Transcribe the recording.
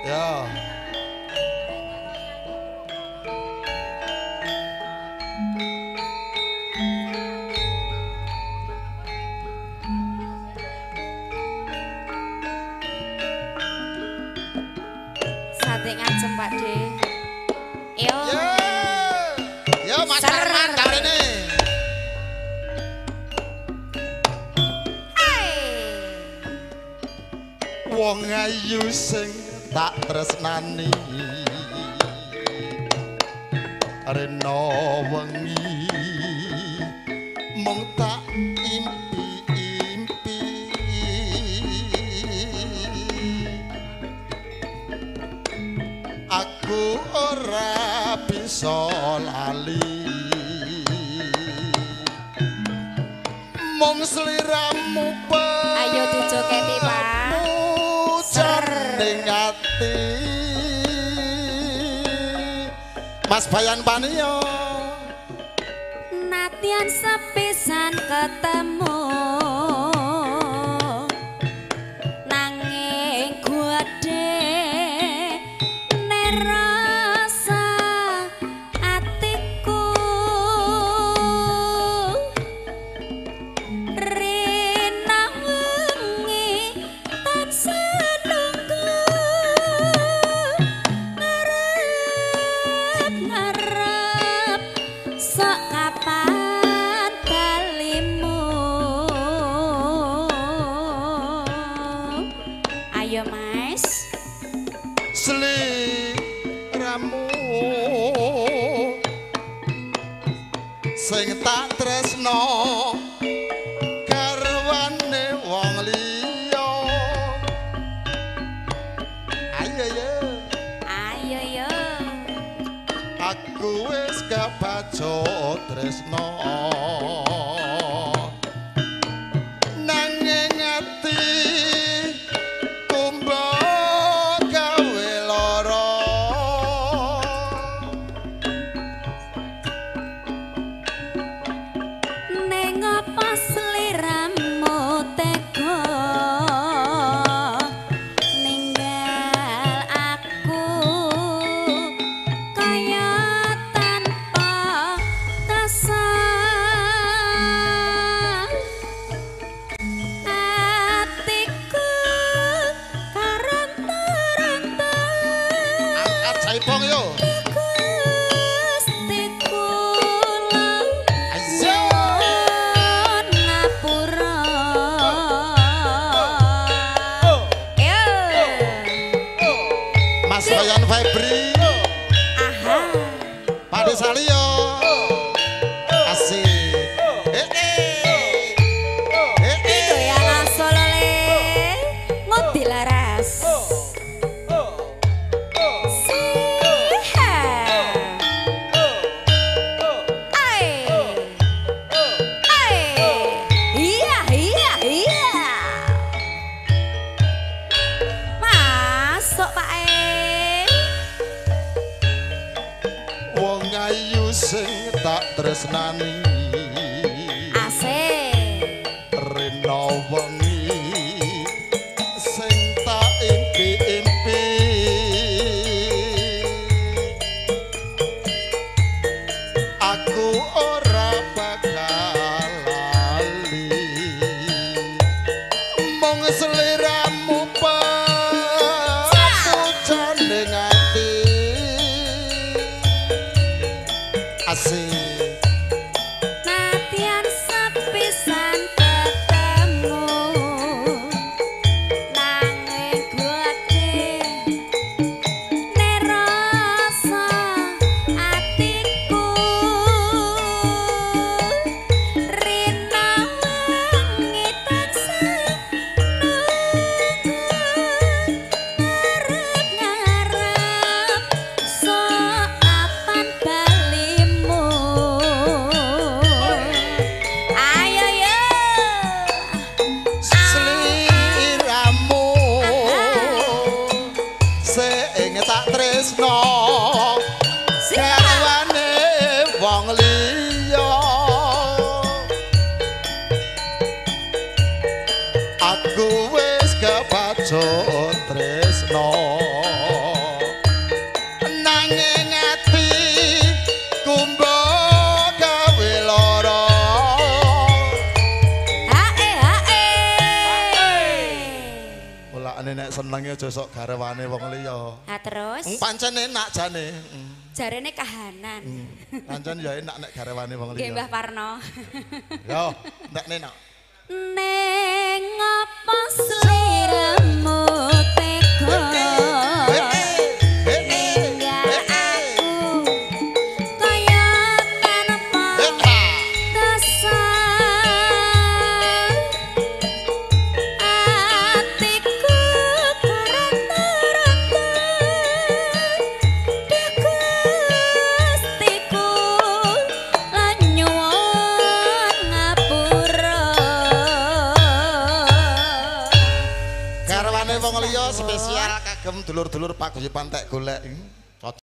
Ya. Sate ngajem Pak De. Yo. Yo Mas Arman karene. Wong ayu sing tak tresnani rena wengi mung tak impi-impi aku ora bisa lali mung sliramu Ayo dijoketi Pak. ning ati Mas Bayan Paniyo Natian sepisan ketemu nanging gede nerasa atiku rena wengi tansah sok kapan balimu ayo Mas sliramu sing tak tresno garwane wong liya ayo yo ayo yo aku wis kebaco tresno nanging ati kumba gawe lara ning apa sliramu tega ninggal aku kaya tanpa dasar atiku karantar-rantar angkat jaipong yo Gustiku ayo ngapura Mas Bayan Febri aha Pak Salio asik itu ya Solo le ngudi laras Siha. Ai. Ai. Iya iya iya masuk Pak wong ayu sing tak tresnani asik rena wengi sing tak impi-impi aku ora bakal lali mung sliramu pacucan ning ati asik senenge aja sok garwane wong liya. Ah terus Pancen enak jane. jarene kahanan. Pancen ya enak nek garwane wong Nggih liya. Mbah Parno. Yo, ndak nenak. Neng apa sliramu tega hingga aku kaya tanpa dasar atiku karang-karangku di Gustiku lan nyuwun ngapura. Garwane wong liya spesial kagem dulur-dulur paguyuban tek golek.